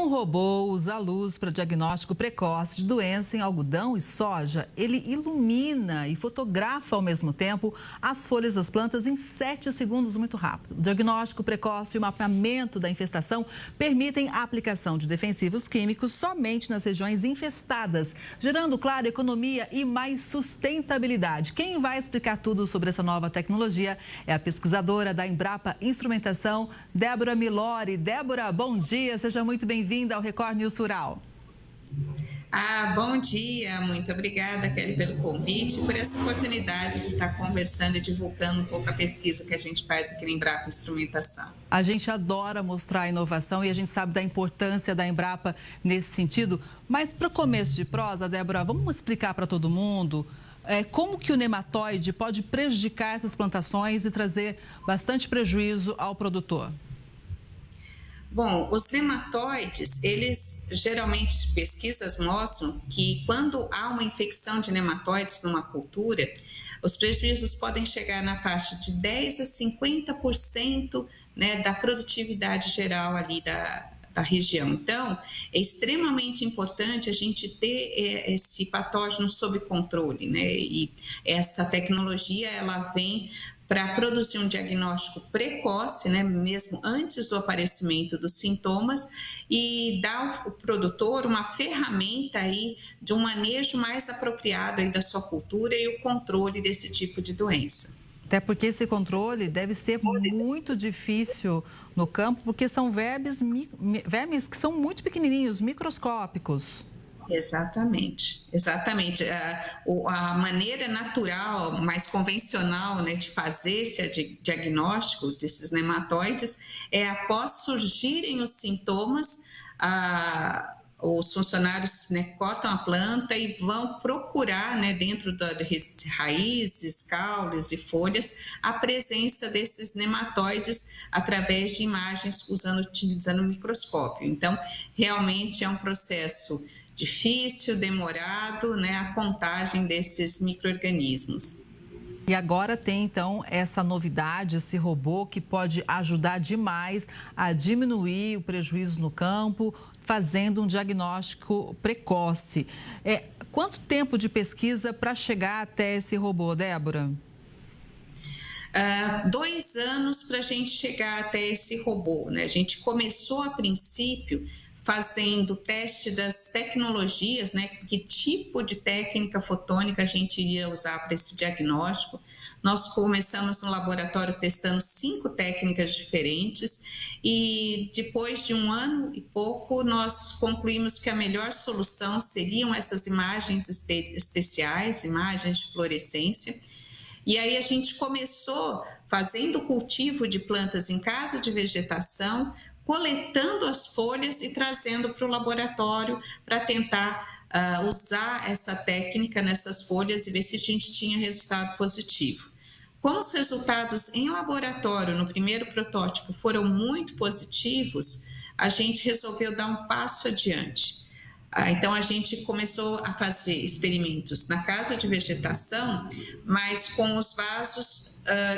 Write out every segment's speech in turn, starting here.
Um robô usa a luz para diagnóstico precoce de doença em algodão e soja. Ele ilumina e fotografa ao mesmo tempo as folhas das plantas em 7 segundos, muito rápido. O diagnóstico precoce e o mapeamento da infestação permitem a aplicação de defensivos químicos somente nas regiões infestadas, gerando, claro, economia e mais sustentabilidade. Quem vai explicar tudo sobre essa nova tecnologia é a pesquisadora da Embrapa Instrumentação, Débora Milori. Débora, bom dia, seja muito bem-vinda ao Record News Rural. Bom dia, muito obrigada, Kelly, pelo convite, por essa oportunidade de estar conversando e divulgando um pouco a pesquisa que a gente faz aqui na Embrapa Instrumentação. A gente adora mostrar a inovação e a gente sabe da importância da Embrapa nesse sentido, mas para o começo de prosa, Débora, vamos explicar para todo mundo como que o nematóide pode prejudicar essas plantações e trazer bastante prejuízo ao produtor. Bom, os nematóides, eles geralmente, pesquisas mostram que quando há uma infecção de nematóides numa cultura, os prejuízos podem chegar na faixa de 10 a 50%, né, da produtividade geral ali da região. Então, é extremamente importante a gente ter esse patógeno sob controle, né? E essa tecnologia, ela vem para produzir um diagnóstico precoce, né, mesmo antes do aparecimento dos sintomas, e dar ao produtor uma ferramenta aí de um manejo mais apropriado aí da sua cultura e o controle desse tipo de doença. Até porque esse controle deve ser muito difícil no campo, porque são vermes que são muito pequenininhos, microscópicos. Exatamente, exatamente. A maneira natural, mais convencional, né, de fazer esse diagnóstico desses nematóides é após surgirem os sintomas, os funcionários, né, cortam a planta e vão procurar, né, dentro de raízes, caules e folhas, a presença desses nematóides através de imagens utilizando o microscópio. Então, realmente é um processo difícil, demorado, né, a contagem desses micro-organismos. E agora tem, então, essa novidade, esse robô que pode ajudar demais a diminuir o prejuízo no campo, fazendo um diagnóstico precoce. Quanto tempo de pesquisa para chegar até esse robô, Débora? 2 anos para a gente chegar até esse robô, né? A gente começou a princípio fazendo teste das tecnologias, né? Que tipo de técnica fotônica a gente iria usar para esse diagnóstico. Nós começamos no laboratório testando 5 técnicas diferentes e depois de 1 ano e pouco nós concluímos que a melhor solução seriam essas imagens especiais, imagens de fluorescência. E aí a gente começou fazendo cultivo de plantas em casa de vegetação, coletando as folhas e trazendo para o laboratório para tentar usar essa técnica nessas folhas e ver se a gente tinha resultado positivo. Como os resultados em laboratório no primeiro protótipo foram muito positivos, a gente resolveu dar um passo adiante. Então, a gente começou a fazer experimentos na casa de vegetação, mas com os vasos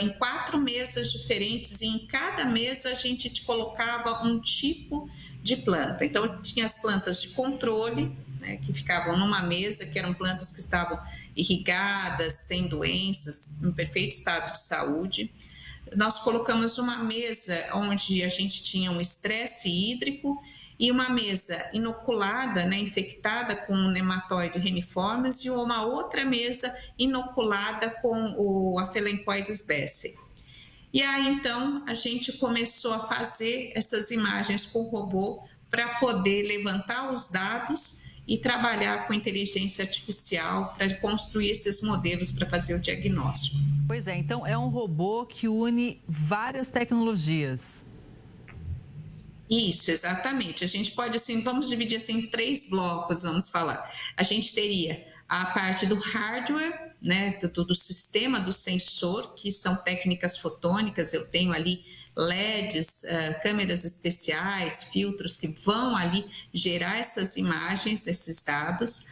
em 4 mesas diferentes, e em cada mesa a gente colocava um tipo de planta. Então, tinha as plantas de controle, né, que ficavam numa mesa, que eram plantas que estavam irrigadas, sem doenças, em perfeito estado de saúde. Nós colocamos uma mesa onde a gente tinha um estresse hídrico e uma mesa inoculada, né, infectada com o nematóide reniformes, e uma outra mesa inoculada com o Aphelencoides besseyi. E aí, então, a gente começou a fazer essas imagens com o robô para poder levantar os dados e trabalhar com inteligência artificial para construir esses modelos para fazer o diagnóstico. Pois é, então é um robô que une várias tecnologias. Isso, exatamente. A gente pode, assim, vamos dividir assim em 3 blocos, vamos falar. A gente teria a parte do hardware, né, do sistema, do sensor, que são técnicas fotônicas. Eu tenho ali LEDs, câmeras especiais, filtros que vão ali gerar essas imagens, esses dados.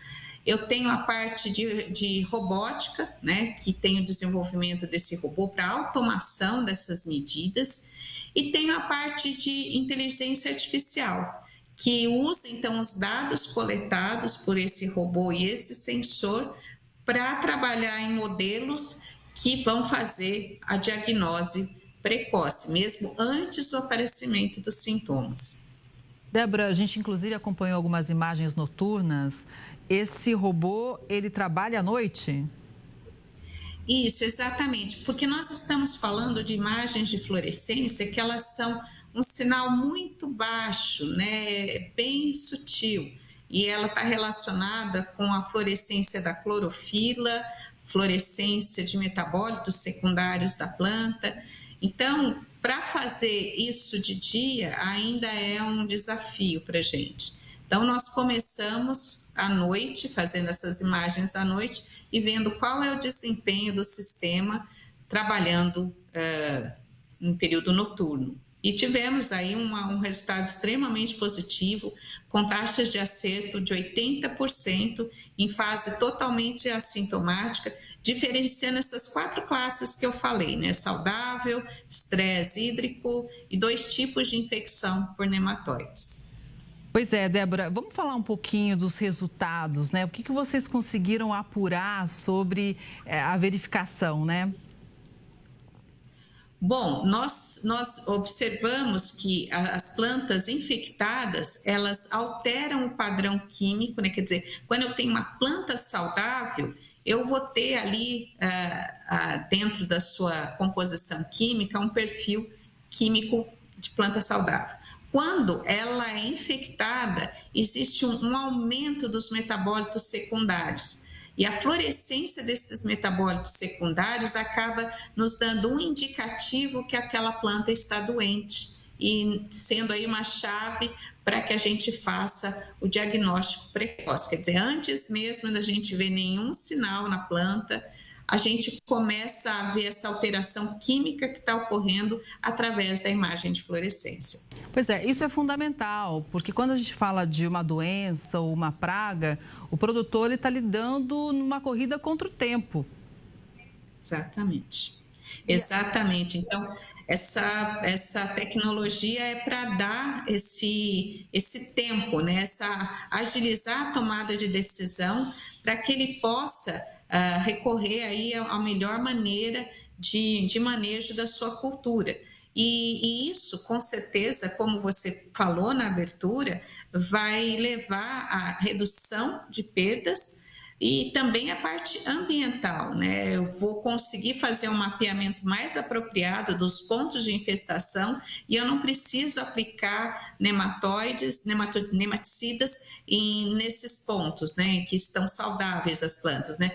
Eu tenho a parte de robótica, né, que tem o desenvolvimento desse robô para automação dessas medidas. E tenho a parte de inteligência artificial, que usa então os dados coletados por esse robô e esse sensor para trabalhar em modelos que vão fazer a diagnose precoce, mesmo antes do aparecimento dos sintomas. Débora, a gente inclusive acompanhou algumas imagens noturnas. Esse robô, ele trabalha à noite? Isso, exatamente, porque nós estamos falando de imagens de fluorescência que elas são um sinal muito baixo, né, bem sutil, e ela está relacionada com a fluorescência da clorofila, fluorescência de metabólitos secundários da planta. Então, para fazer isso de dia ainda é um desafio para a gente. Então, nós começamos à noite, fazendo essas imagens à noite e vendo qual é o desempenho do sistema trabalhando em período noturno. E tivemos aí um resultado extremamente positivo, com taxas de acerto de 80% em fase totalmente assintomática, diferenciando essas 4 classes que eu falei, né? Saudável, estresse hídrico e 2 tipos de infecção por nematóides. Pois é, Débora, vamos falar um pouquinho dos resultados, né? O que vocês conseguiram apurar sobre a verificação, né? Bom, nós observamos que as plantas infectadas, elas alteram o padrão químico, né? Quer dizer, quando eu tenho uma planta saudável, eu vou ter ali, dentro da sua composição química, um perfil químico de planta saudável. Quando ela é infectada, existe um aumento dos metabólitos secundários. E a fluorescência desses metabólitos secundários acaba nos dando um indicativo que aquela planta está doente e sendo aí uma chave para que a gente faça o diagnóstico precoce. Quer dizer, antes mesmo da gente ver nenhum sinal na planta, a gente começa a ver essa alteração química que está ocorrendo através da imagem de fluorescência. Pois é, isso é fundamental, porque quando a gente fala de uma doença ou uma praga, o produtor está lidando numa corrida contra o tempo. Exatamente. Exatamente. Então, essa tecnologia é para dar esse tempo, né? Agilizar a tomada de decisão para que ele possa recorrer aí à melhor maneira de manejo da sua cultura. E isso, com certeza, como você falou na abertura, vai levar à redução de perdas e também a parte ambiental, né? Eu vou conseguir fazer um mapeamento mais apropriado dos pontos de infestação e eu não preciso aplicar nematicidas nesses pontos, né, que estão saudáveis as plantas, né?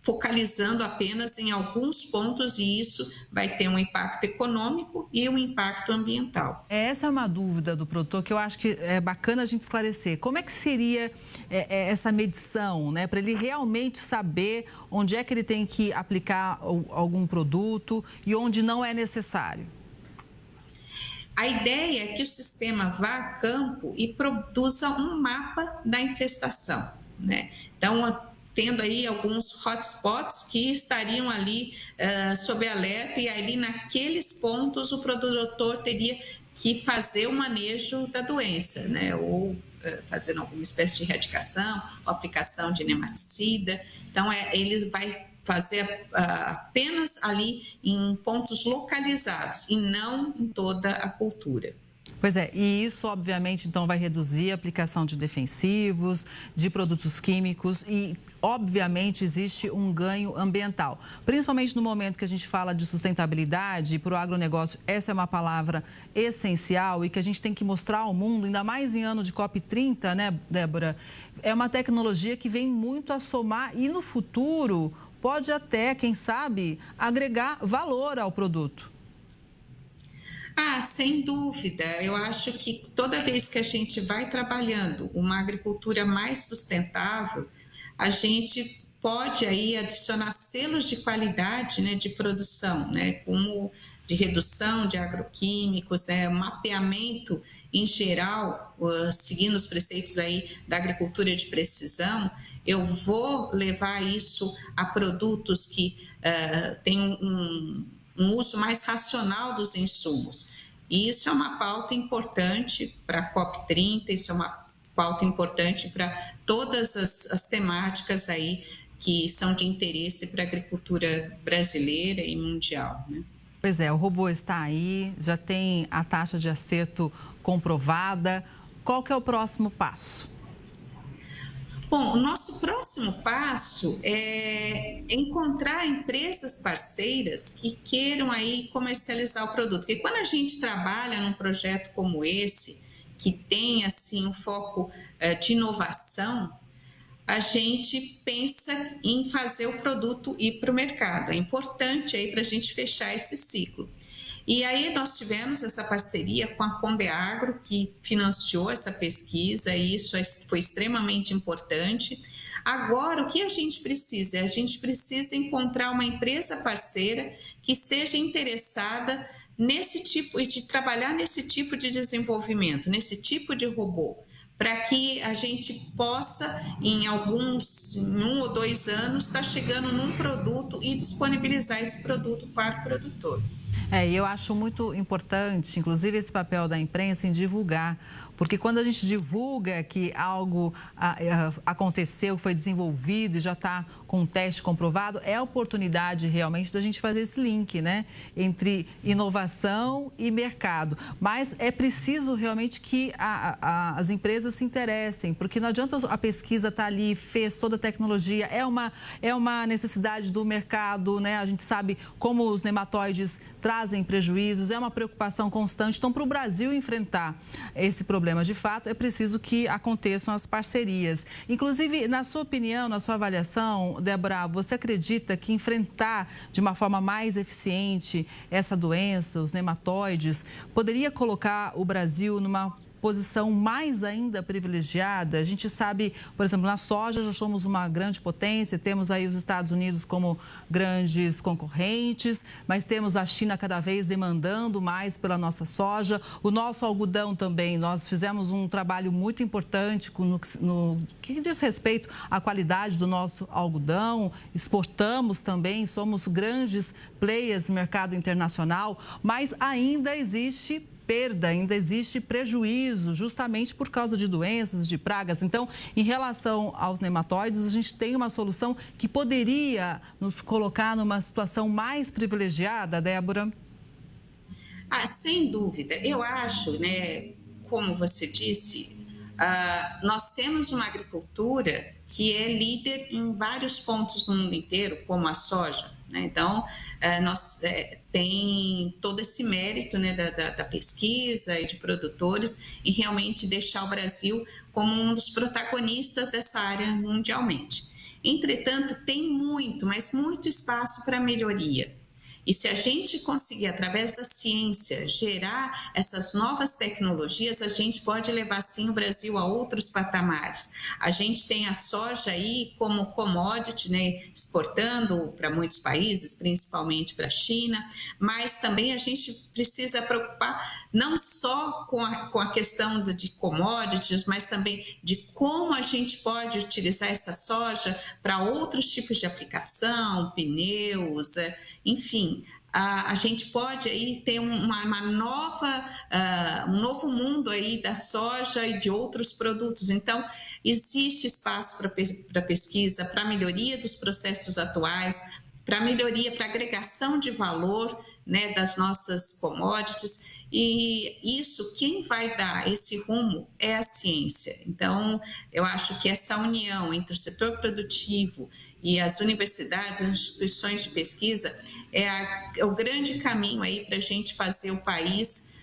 Focalizando apenas em alguns pontos e isso vai ter um impacto econômico e um impacto ambiental. Essa é uma dúvida do produtor que eu acho que é bacana a gente esclarecer. Como é que seria essa medição, né? Para ele realmente saber onde é que ele tem que aplicar algum produto e onde não é necessário? A ideia é que o sistema vá a campo e produza um mapa da infestação, né? Então, tendo aí alguns hotspots que estariam ali sob alerta e ali naqueles pontos o produtor teria que fazer o manejo da doença, né? Ou fazendo alguma espécie de erradicação, ou aplicação de nematicida. Então, ele vai fazer apenas ali em pontos localizados e não em toda a cultura. Pois é, e isso obviamente então vai reduzir a aplicação de defensivos, de produtos químicos e obviamente existe um ganho ambiental. Principalmente no momento que a gente fala de sustentabilidade, para o agronegócio essa é uma palavra essencial e que a gente tem que mostrar ao mundo, ainda mais em ano de COP30, né, Débora? É uma tecnologia que vem muito a somar e no futuro pode até, quem sabe, agregar valor ao produto. Sem dúvida. Eu acho que toda vez que a gente vai trabalhando uma agricultura mais sustentável, a gente pode aí adicionar selos de qualidade, né, de produção, né, como de redução de agroquímicos, né, mapeamento em geral, seguindo os preceitos aí da agricultura de precisão. Eu vou levar isso a produtos que têm um uso mais racional dos insumos. E isso é uma pauta importante para a COP30, isso é uma pauta importante para todas as temáticas aí que são de interesse para a agricultura brasileira e mundial, né? Pois é, o robô está aí, já tem a taxa de acerto comprovada. Qual que é o próximo passo? Bom, o nosso próximo passo é encontrar empresas parceiras que queiram aí comercializar o produto. Porque quando a gente trabalha num projeto como esse, que tem assim um foco de inovação, a gente pensa em fazer o produto ir para o mercado. É importante aí para a gente fechar esse ciclo. E aí nós tivemos essa parceria com a Condeagro, que financiou essa pesquisa, e isso foi extremamente importante. Agora, o que a gente precisa? A gente precisa encontrar uma empresa parceira que esteja interessada nesse tipo e de trabalhar nesse tipo de desenvolvimento, nesse tipo de robô, para que a gente possa, em 1 ou 2 anos, estar chegando num produto e disponibilizar esse produto para o produtor. E eu acho muito importante, inclusive, esse papel da imprensa em divulgar, porque quando a gente divulga que algo aconteceu, foi desenvolvido e já está com um teste comprovado, é a oportunidade realmente da gente fazer esse link, né, entre inovação e mercado. Mas é preciso realmente que as empresas se interessem, porque não adianta a pesquisa estar ali, fez toda a tecnologia, é uma necessidade do mercado, né? A gente sabe como os nematóides trazem prejuízos, é uma preocupação constante. Então, para o Brasil enfrentar esse problema de fato, é preciso que aconteçam as parcerias. Inclusive, na sua opinião, na sua avaliação, Débora, você acredita que enfrentar de uma forma mais eficiente essa doença, os nematóides, poderia colocar o Brasil numa posição mais ainda privilegiada? A gente sabe, por exemplo, na soja já somos uma grande potência, temos aí os Estados Unidos como grandes concorrentes, mas temos a China cada vez demandando mais pela nossa soja. O nosso algodão também, nós fizemos um trabalho muito importante no que diz respeito à qualidade do nosso algodão, exportamos também, somos grandes players no mercado internacional, mas ainda existe perda, ainda existe prejuízo, justamente por causa de doenças, de pragas. Então, em relação aos nematóides, a gente tem uma solução que poderia nos colocar numa situação mais privilegiada, Débora? Sem dúvida. Eu acho, né, como você disse, nós temos uma agricultura que é líder em vários pontos no mundo inteiro, como a soja, né? Então, nós tem todo esse mérito, né, da pesquisa e de produtores em realmente deixar o Brasil como um dos protagonistas dessa área mundialmente. Entretanto, tem muito, mas muito espaço para melhoria. E se a gente conseguir, através da ciência, gerar essas novas tecnologias, a gente pode levar, sim, o Brasil a outros patamares. A gente tem a soja aí como commodity, né, exportando para muitos países, principalmente para a China, mas também a gente precisa preocupar não só com a questão de commodities, mas também de como a gente pode utilizar essa soja para outros tipos de aplicação, pneus, enfim, a gente pode aí ter um novo mundo aí da soja e de outros produtos. Então, existe espaço para pesquisa, para melhoria dos processos atuais, para melhoria, para agregação de valor, né, das nossas commodities. E isso, quem vai dar esse rumo é a ciência. Então, eu acho que essa união entre o setor produtivo e as universidades, as instituições de pesquisa, é o grande caminho aí para a gente fazer o país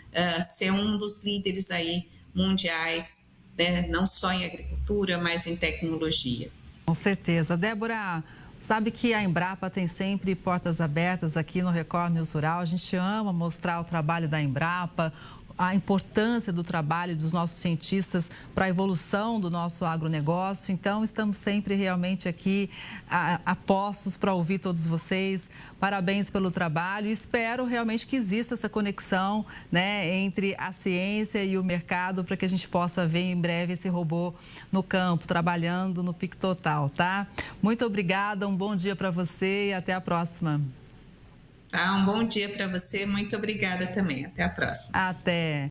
ser um dos líderes aí mundiais, né, não só em agricultura, mas em tecnologia. Com certeza. Débora, sabe que a Embrapa tem sempre portas abertas aqui no Record News Rural. A gente ama mostrar o trabalho da Embrapa, a importância do trabalho dos nossos cientistas para a evolução do nosso agronegócio. Então, estamos sempre realmente aqui a postos para ouvir todos vocês. Parabéns pelo trabalho e espero realmente que exista essa conexão, né, entre a ciência e o mercado para que a gente possa ver em breve esse robô no campo, trabalhando no pico total, tá? Muito obrigada, um bom dia para você e até a próxima. Tá? Um bom dia para você. Muito obrigada também. Até a próxima. Até.